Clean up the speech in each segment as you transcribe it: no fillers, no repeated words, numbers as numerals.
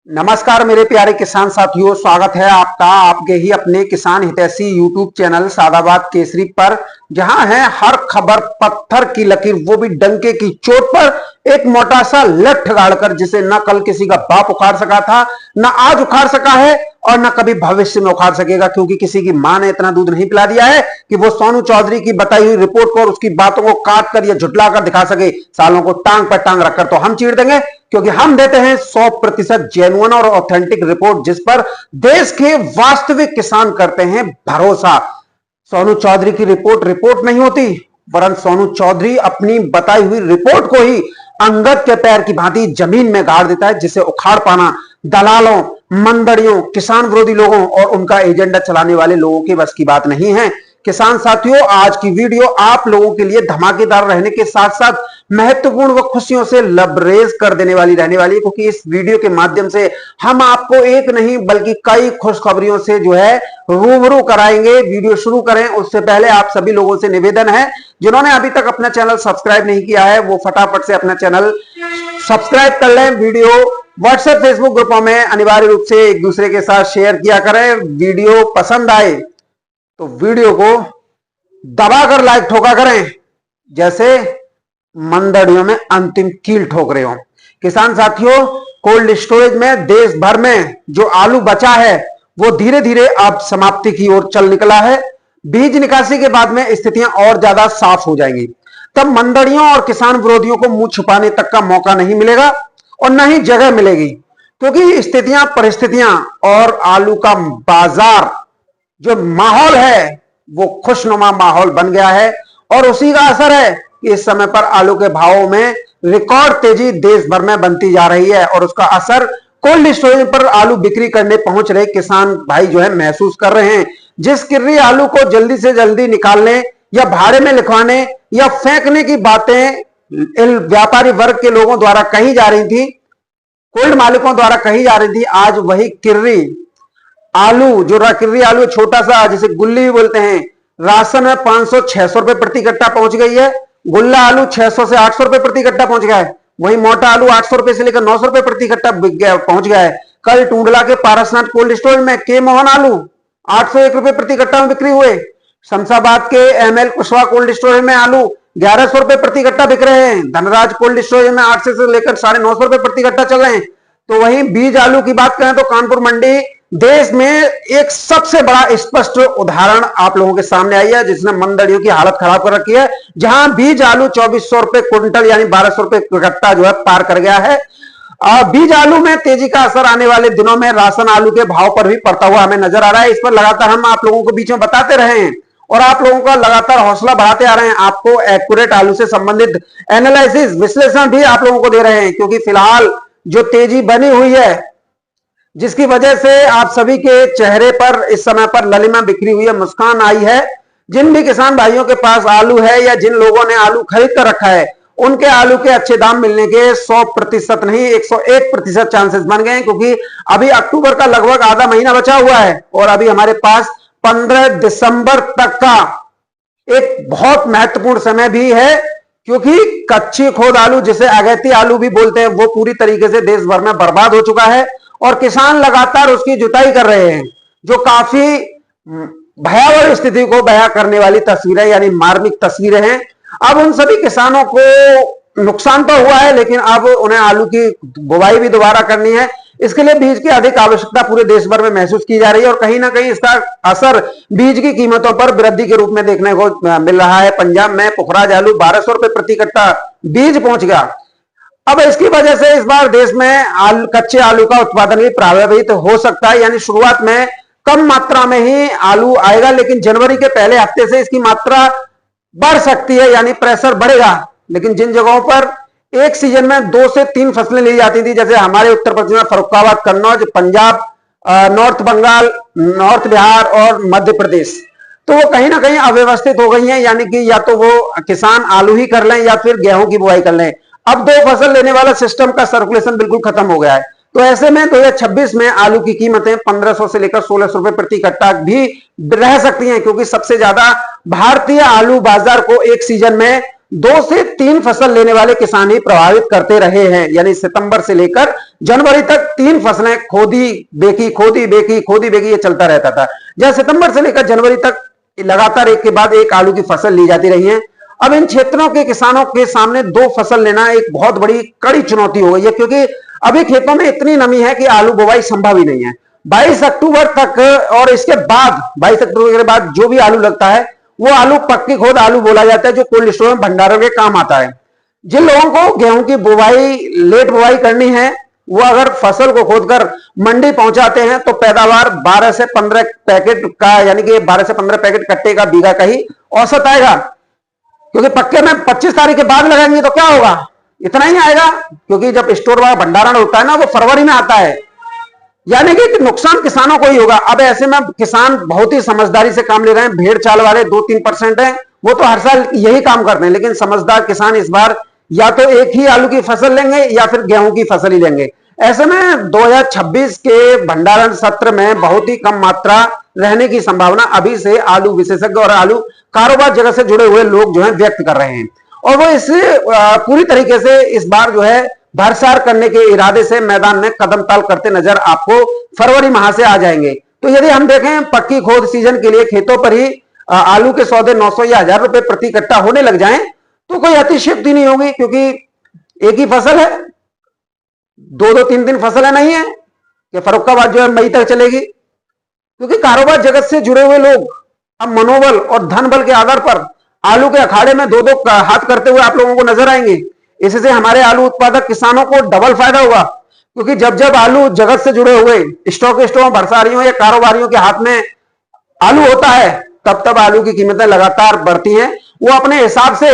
नमस्कार मेरे प्यारे किसान साथियों, स्वागत है आपका आपके ही अपने किसान हितैषी यूट्यूब चैनल सादाबाद केसरी पर, जहां है हर खबर पत्थर की लकीर, वो भी डंके की चोट पर एक मोटा सा लठ गाड़कर, जिसे न कल किसी का बाप उखाड़ सका था, न आज उखाड़ सका है और न कभी भविष्य में उखाड़ सकेगा, क्योंकि किसी की मां ने इतना दूध नहीं पिला दिया है कि वो सोनू चौधरी की बताई हुई रिपोर्ट को और उसकी बातों को काट कर या झुटला कर दिखा सके। सालों को टांग पर टांग रखकर तो हम चीर देंगे, क्योंकि हम देते हैं 100% जेन्युइन और ऑथेंटिक रिपोर्ट, जिस पर देश के वास्तविक किसान करते हैं भरोसा। सोनू चौधरी की रिपोर्ट नहीं होती, वरन सोनू चौधरी अपनी बताई हुई रिपोर्ट को ही अंगद के पैर की भांति जमीन में गाड़ देता है, जिसे उखाड़ पाना दलालों, मंदड़ियों, किसान विरोधी लोगों और उनका एजेंडा चलाने वाले लोगों की बस की बात नहीं है। किसान साथियों, आज की वीडियो आप लोगों के लिए धमाकेदार रहने के साथ साथ महत्वपूर्ण व खुशियों से लबरेज कर देने वाली रहने वाली है, क्योंकि इस वीडियो के माध्यम से हम आपको एक नहीं बल्कि कई खुशखबरियों से जो है रूबरू कराएंगे। वीडियो शुरू करें उससे पहले आप सभी लोगों से निवेदन है, जिन्होंने अभी तक अपना चैनल सब्सक्राइब नहीं किया है वो फटाफट से अपना चैनल सब्सक्राइब कर लें। वीडियो व्हाट्सएप फेसबुक ग्रुपों में अनिवार्य रूप से एक दूसरे के साथ शेयर किया करें। वीडियो पसंद आए तो वीडियो को दबाकर लाइक ठोका करें, जैसे मंदड़ियों में अंतिम कील ठोक रहे हो। किसान साथियों, कोल्ड स्टोरेज में देश भर में जो आलू बचा है वो धीरे धीरे अब समाप्ति की ओर चल निकला है। बीज निकासी के बाद में स्थितियां और ज्यादा साफ हो जाएंगी, तब मंदड़ियों और किसान विरोधियों को मुंह छुपाने तक का मौका नहीं मिलेगा और न ही जगह मिलेगी, क्योंकि स्थितियां, परिस्थितियां और आलू का बाजार जो माहौल है वो खुशनुमा माहौल बन गया है। और उसी का असर है कि इस समय पर आलू के भावों में रिकॉर्ड तेजी देश भर में बनती जा रही है, और उसका असर कोल्ड स्टोरेज पर आलू बिक्री करने पहुंच रहे किसान भाई जो है महसूस कर रहे हैं। जिस किर्री आलू को जल्दी से जल्दी निकालने या भाड़े में लिखवाने या फेंकने की बातें व्यापारी वर्ग के लोगों द्वारा कही जा रही थी, कोल्ड मालिकों द्वारा कही जा रही थी, आज वही किर्री आलू, जो किर्री आलू छोटा सा जिसे गुल्ली भी बोलते हैं, राशन में 500-600 रुपए प्रति कट्टा पहुंच गई है। गुल्ला आलू 600 से 800 रुपए प्रति कट्टा पहुंच गया है। वही मोटा आलू 800 रुपए से लेकर 900 रुपए प्रति कट्टा पहुंच गया है। कल टूंडला के पारसनाथ कोल्ड स्टोरेज में के मोहन आलू 801 रुपए प्रति कट्टा में बिक्री हुए। शमशाबाद के एमएल कुशवाहा कोल्ड स्टोरेज में आलू 1100 रुपए प्रति कट्टा बिक रहे हैं। धनराज कोल्ड स्टोरेज में 800 से लेकर 950 रुपए प्रति कट्टा चल रहे हैं। तो वहीं बीज आलू की बात करें तो कानपुर मंडी देश में एक सबसे बड़ा स्पष्ट उदाहरण आप लोगों के सामने आई है, जिसने मंदड़ियों की हालत खराब कर रखी है, जहां बीज आलू 2400 रुपए क्विंटल यानी 1200 रुपए कट्टा जो है पार कर गया है। बीज आलू में तेजी का असर आने वाले दिनों में राशन आलू के भाव पर भी पड़ता हुआ हमें नजर आ रहा है। इस पर लगातार हम आप लोगों को बीच में बताते रहे हैं और आप लोगों का लगातार हौसला बढ़ाते आ रहे हैं। आपको एक्यूरेट आलू से संबंधित एनालिसिस, विश्लेषण भी आप लोगों को दे रहे हैं, क्योंकि फिलहाल जो तेजी बनी हुई है, जिसकी वजह से आप सभी के चेहरे पर इस समय पर ललिमा बिखरी हुई है, मुस्कान आई है। जिन भी किसान भाइयों के पास आलू है या जिन लोगों ने आलू खरीद कर रखा है, उनके आलू के अच्छे दाम मिलने के 100% नहीं 101% चांसेस बन गए हैं, क्योंकि अभी अक्टूबर का लगभग आधा महीना बचा हुआ है और अभी हमारे पास 15 दिसंबर तक का एक बहुत महत्वपूर्ण समय भी है, क्योंकि कच्ची खोद आलू, जिसे अगैती आलू भी बोलते हैं, वो पूरी तरीके से देश भर में बर्बाद हो चुका है और किसान लगातार उसकी जुताई कर रहे हैं, जो काफी भयावह स्थिति को बयां करने वाली तस्वीरें यानी मार्मिक तस्वीरें हैं। अब उन सभी किसानों को नुकसान तो हुआ है, लेकिन अब उन्हें आलू की बुवाई भी दोबारा करनी है। इसके लिए बीज की अधिक आवश्यकता पूरे देश भर में महसूस की जा रही है और कहीं ना कहीं इसका असर बीज की कीमतों पर वृद्धि के रूप में देखने को मिल रहा है। पंजाब में पुखराज आलू 1200 रुपए प्रति कट्टा बीज पहुंच गया। अब इसकी वजह से इस बार देश में कच्चे आलू का उत्पादन भी प्रभावित हो सकता है, यानी शुरुआत में कम मात्रा में ही आलू आएगा, लेकिन जनवरी के पहले हफ्ते से इसकी मात्रा बढ़ सकती है, यानी प्रेशर बढ़ेगा। लेकिन जिन जगहों पर एक सीजन में 2 से 3 फसलें ली जाती थी, जैसे हमारे उत्तर प्रदेश में फर्रुखाबाद, कन्नौज, पंजाब, नॉर्थ बंगाल, नॉर्थ बिहार और मध्य प्रदेश, तो वो कहीं ना कहीं अव्यवस्थित हो गई हैं, यानी कि या तो वो किसान आलू ही कर लें या फिर गेहूं की बुआई कर लें। अब 2 फसल लेने वाला सिस्टम का सर्कुलेशन बिल्कुल खत्म हो गया है। तो ऐसे में 2026 में आलू की कीमतें 1500 से लेकर 1600 रुपए प्रति कट्टा भी रह सकती हैं, क्योंकि सबसे ज्यादा भारतीय आलू बाजार को एक सीजन में 2 से 3 फसल लेने वाले किसान ही प्रभावित करते रहे हैं। यानी सितंबर से लेकर जनवरी तक 3 फसलें खोदी बेकी खोदी बेकी खोदी बेकी ये चलता रहता था। जहां सितंबर से लेकर जनवरी तक लगातार एक के बाद एक आलू की फसल ली जाती रही है। अब इन क्षेत्रों के किसानों के सामने 2 फसल लेना एक बहुत बड़ी कड़ी चुनौती हो गई है, क्योंकि अभी खेतों में इतनी नमी है कि आलू बुवाई संभव ही नहीं है। 22 अक्टूबर तक और इसके बाद 22 अक्टूबर के बाद जो भी आलू लगता है वो आलू पक्की खोद आलू बोला जाता है, जो कोल्ड स्टोर में भंडारण के काम आता है। जिन लोगों को गेहूं की बुवाई लेट बुवाई करनी है वो अगर फसल को खोदकर मंडी पहुंचाते हैं तो पैदावार 12 से 15 पैकेट का, यानी कि 12 से 15 पैकेट कट्टे का बीघा का ही औसत आएगा। क्योंकि पक्के में 25 तारीख के बाद लगाएंगे तो क्या होगा, इतना ही आएगा, क्योंकि जब स्टोर वाला भंडारण होता है ना वो फरवरी में आता है। यानी कि नुकसान किसानों को ही होगा। अब ऐसे में किसान बहुत ही समझदारी से काम ले रहे हैं। भेड़ चाल वाले 2-3% हैं, वो तो हर साल यही काम करते हैं, लेकिन समझदार किसान इस बार या तो एक ही आलू की फसल लेंगे या फिर गेहूं की फसल ही लेंगे। ऐसे में 2026 के भंडारण सत्र में बहुत ही कम मात्रा रहने की संभावना अभी से आलू विशेषज्ञ और आलू कारोबार जगत से जुड़े हुए लोग जो है व्यक्त कर रहे हैं। और वो इसे पूरी तरीके से इस बार जो है भरसार करने के इरादे से मैदान में कदम ताल करते नजर आपको फरवरी माह से आ जाएंगे। तो यदि हम देखें पक्की खोद सीजन के लिए खेतों पर ही आलू के सौदे 900 या 1000 रुपए प्रति कट्टा होने लग जाएं तो कोई अतिशयोक्ति नहीं होगी, क्योंकि एक ही फसल है, 2-2, 3-3 फसलें नहीं है कि फर्रुखाबाद जो है मई तक चलेगी। क्योंकि कारोबार जगत से जुड़े हुए लोग अब मनोबल और धन बल के आधार पर आलू के अखाड़े में 2-2 हाथ करते हुए आप लोगों को नजर आएंगे। इससे हमारे आलू उत्पादक किसानों को डबल फायदा होगा, क्योंकि जब जब आलू जगत से जुड़े हुए स्टॉकिस्टों, भरसारियों या कारोबारियों के हाथ में आलू होता है तब तब आलू की कीमतें लगातार बढ़ती हैं। वो अपने हिसाब से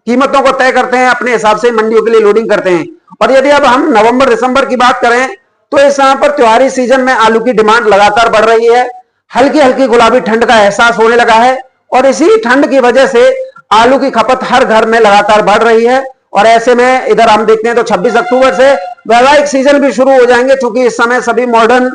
कीमतों को तय करते हैं, अपने हिसाब से मंडियों के लिए लोडिंग करते हैं। और यदि अब हम नवंबर दिसंबर की बात करें तो इस समय पर त्योहारी सीजन में आलू की डिमांड लगातार बढ़ रही है। हल्की हल्की गुलाबी ठंड का एहसास होने लगा है और इसी ठंड की वजह से आलू की खपत हर घर में लगातार बढ़ रही है। और ऐसे में इधर हम देखते हैं तो 26 अक्टूबर से वैवाहिक सीजन भी शुरू हो जाएंगे, क्योंकि इस समय सभी मॉडर्न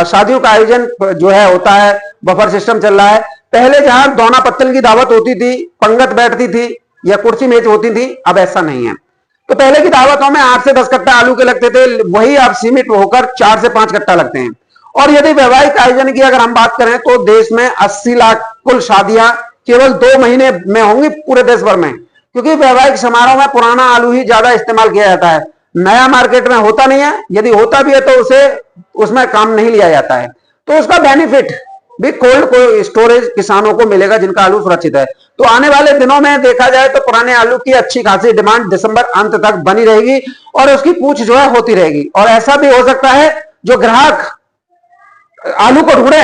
शादियों का आयोजन जो है होता है, बफर सिस्टम चल रहा है। पहले जहां दोना पत्तल की दावत होती थी, पंगत बैठती थी या कुर्सी मेज होती थी, अब ऐसा नहीं है। तो पहले की दावतों में 8 से 10 कट्टा आलू के लगते थे, वही अब सीमित होकर 4 से 5 कट्टा लगते हैं। और यदि वैवाहिक आयोजन की अगर हम बात करें तो देश में 80 लाख कुल शादियां केवल 2 महीने में होंगी पूरे देश भर में, क्योंकि वैवाहिक समारोह में पुराना आलू ही ज्यादा इस्तेमाल किया जाता है। नया मार्केट में होता नहीं है, यदि होता भी है तो उसे उसमें काम नहीं लिया जाता है। तो उसका बेनिफिट भी कोल्ड स्टोरेज किसानों को मिलेगा जिनका आलू सुरक्षित है। तो आने वाले दिनों में देखा जाए तो पुराने आलू की अच्छी खासी डिमांड दिसंबर अंत तक बनी रहेगी और उसकी पूछ जो है होती रहेगी। और ऐसा भी हो सकता है जो ग्राहक आलू को ढूंढे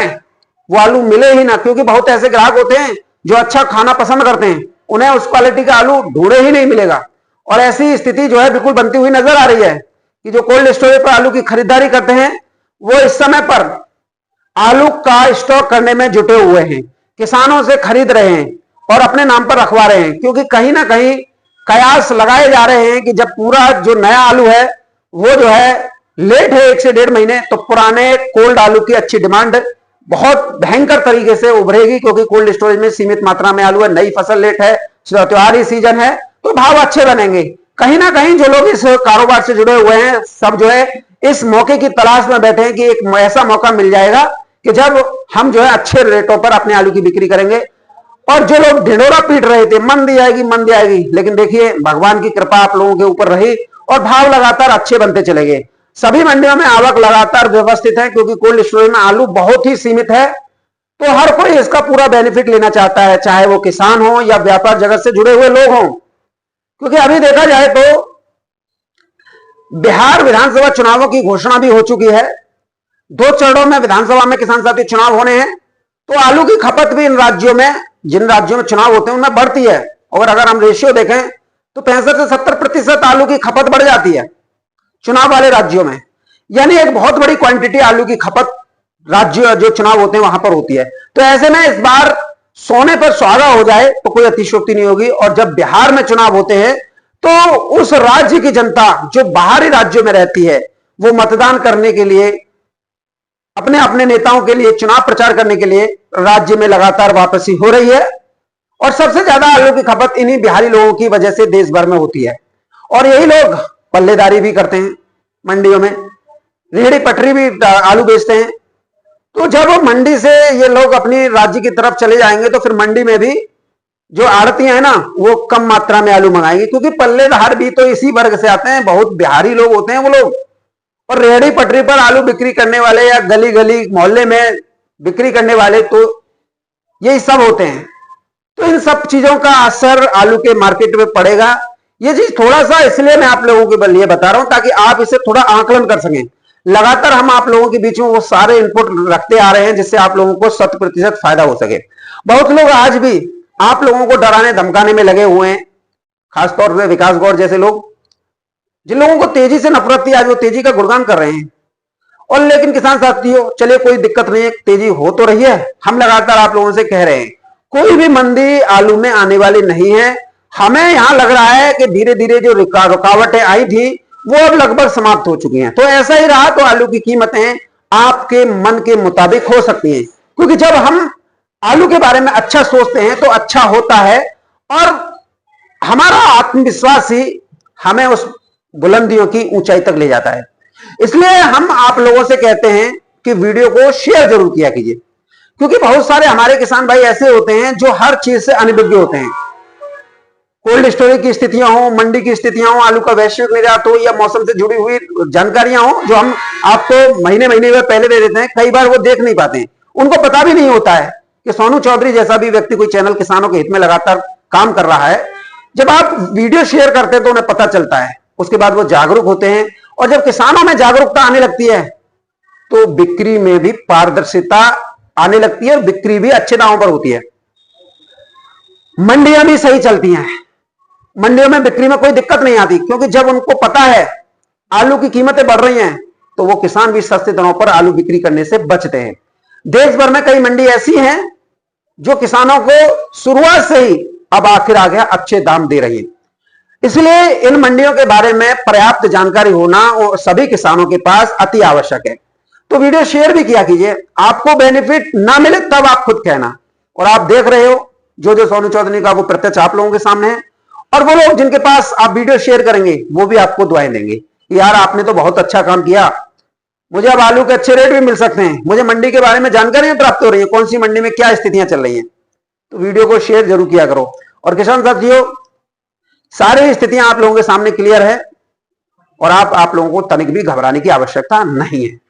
वो आलू मिले ही ना, क्योंकि बहुत ऐसे ग्राहक होते हैं जो अच्छा खाना पसंद करते हैं, उन्हें उस क्वालिटी का आलू ढूंढे ही नहीं मिलेगा। और ऐसी स्थिति जो है बिल्कुल बनती हुई नजर आ रही है कि जो कोल्ड स्टोरेज पर आलू की खरीदारी करते हैं वो इस समय पर आलू का स्टॉक करने में जुटे हुए हैं, किसानों से खरीद रहे हैं और अपने नाम पर रखवा रहे हैं। क्योंकि कहीं ना कहीं कयास लगाए जा रहे हैं कि जब पूरा जो नया आलू है वो जो है लेट है 1 से 1.5 महीने, तो पुराने कोल्ड आलू की अच्छी डिमांड बहुत भयंकर तरीके से उभरेगी, क्योंकि कोल्ड स्टोरेज में सीमित मात्रा में आलू है, नई फसल लेट है, त्योहारी सीजन है, तो भाव अच्छे बनेंगे। कहीं ना कहीं जो लोग इस कारोबार से जुड़े हुए हैं सब जो है इस मौके की तलाश में बैठे हैं कि एक ऐसा मौका मिल जाएगा कि जब हम जो है अच्छे रेटों पर अपने आलू की बिक्री करेंगे। और जो लोग ढिंडोरा पीट रहे थे मंदी आएगी, लेकिन देखिए भगवान की कृपा आप लोगों के ऊपर रही और भाव लगातार अच्छे बनते चले गए। सभी मंडियों में आवक लगातार व्यवस्थित है, क्योंकि कोल्ड स्टोरेज में आलू बहुत ही सीमित है। तो हर कोई इसका पूरा बेनिफिट लेना चाहता है, चाहे वो किसान हो या व्यापार जगत से जुड़े हुए लोग हों। क्योंकि अभी देखा जाए तो बिहार विधानसभा चुनावों की घोषणा भी हो चुकी है। 2 चरणों में विधानसभा में किसान साथी चुनाव होने हैं, तो आलू की खपत भी इन राज्यों में, जिन राज्यों में चुनाव होते हैं उनमें बढ़ती है। और अगर हम रेशियो देखें तो 65 से 70% आलू की खपत बढ़ जाती है चुनाव वाले राज्यों में। यानी एक बहुत बड़ी क्वांटिटी आलू की खपत राज्य जो चुनाव होते हैं वहां पर होती है। तो ऐसे में इस बार सोने पर सुहागा हो जाए तो कोई अतिशयोक्ति नहीं होगी। और जब बिहार में चुनाव होते हैं तो उस राज्य की जनता जो बाहरी राज्यों में रहती है वो मतदान करने के लिए, अपने अपने नेताओं के लिए चुनाव प्रचार करने के लिए राज्य में लगातार वापसी हो रही है। और सबसे ज्यादा आलू की खपत इन्हीं बिहारी लोगों की वजह से देश भर में होती है। और यही लोग पल्लेदारी भी करते हैं, मंडियों में रेहड़ी पटरी भी आलू बेचते हैं। तो जब मंडी से ये लोग अपनी राज्य की तरफ चले जाएंगे तो फिर मंडी में भी जो आड़तियां हैं ना वो कम मात्रा में आलू मंगाएंगे, क्योंकि पल्लेदार भी तो इसी वर्ग से आते हैं, बहुत बिहारी लोग होते हैं वो लोग। और रेहड़ी पटरी पर आलू बिक्री करने वाले या गली गली मोहल्ले में बिक्री करने वाले तो यही सब होते हैं। तो इन सब चीजों का असर आलू के मार्केट में पड़ेगा। ये चीज थोड़ा सा इसलिए मैं आप लोगों के लिए बता रहा हूं ताकि आप इसे थोड़ा आकलन कर सकें। लगातार हम आप लोगों के बीच में वो सारे इनपुट रखते आ रहे हैं जिससे आप लोगों को 100% फायदा हो सके। बहुत लोग आज भी आप लोगों को डराने धमकाने में लगे हुए हैं, खासतौर से विकास गौर जैसे लोग, जिन लोगों को तेजी से नफरत थी आज वो तेजी का गुणगान कर रहे हैं। और लेकिन किसान साथियों चलिए कोई दिक्कत नहीं है, तेजी हो तो रही है। हम लगातार आप लोगों से कह रहे हैं कोई भी मंदी आलू में आने वाली नहीं है। हमें यहां लग रहा है कि धीरे धीरे जो रुकावटें आई थी वो अब लगभग समाप्त हो चुकी हैं। तो ऐसा ही रहा तो आलू की कीमतें आपके मन के मुताबिक हो सकती हैं, क्योंकि जब हम आलू के बारे में अच्छा सोचते हैं तो अच्छा होता है और हमारा आत्मविश्वास ही हमें उस बुलंदियों की ऊंचाई तक ले जाता है। इसलिए हम आप लोगों से कहते हैं कि वीडियो को शेयर जरूर किया कीजिए, क्योंकि बहुत सारे हमारे किसान भाई ऐसे होते हैं जो हर चीज से अनभिज्ञ होते हैं। कोल्ड स्टोरेज की स्थितियां हो, मंडी की स्थितियां हो, आलू का वैश्विक निर्यात हो या मौसम से जुड़ी हुई जानकारियां हो जो हम आपको महीने महीने में पहले दे देते हैं, कई बार वो देख नहीं पाते हैं। उनको पता भी नहीं होता है कि सोनू चौधरी जैसा भी व्यक्ति कोई चैनल किसानों के हित में लगातार काम कर रहा है। जब आप वीडियो शेयर करते हैं तो उन्हें पता चलता है, उसके बाद वो जागरूक होते हैं। और जब किसानों में जागरूकता आने लगती है तो बिक्री में भी पारदर्शिता आने लगती है और बिक्री भी अच्छे दामों पर होती है। मंडियां भी सही चलती हैं, मंडियों में बिक्री में कोई दिक्कत नहीं आती, क्योंकि जब उनको पता है आलू की कीमतें बढ़ रही हैं तो वो किसान भी सस्ते दरों पर आलू बिक्री करने से बचते हैं। देश भर में कई मंडी ऐसी हैं जो किसानों को शुरुआत से ही अब आखिर आ गया अच्छे दाम दे रही है। इसलिए इन मंडियों के बारे में पर्याप्त जानकारी होना और सभी किसानों के पास अति आवश्यक है। तो वीडियो शेयर भी किया कीजिए, आपको बेनिफिट ना मिले तब आप खुद कहना। और आप देख रहे हो जो जो सोनू चौधरी का वो प्रत्यक्ष आप लोगों के सामने है, और वो लोग जिनके पास आप वीडियो शेयर करेंगे वो भी आपको दुआएं देंगे, यार आपने तो बहुत अच्छा काम किया, मुझे अब आलू के अच्छे रेट भी मिल सकते हैं, मुझे मंडी के बारे में जानकारी प्राप्त हो रही है, कौन सी मंडी में क्या स्थितियां चल रही हैं। तो वीडियो को शेयर जरूर किया करो। और किसान साथियों सारी स्थितियां आप लोगों के सामने क्लियर है और आप लोगों को तनिक भी घबराने की आवश्यकता नहीं है।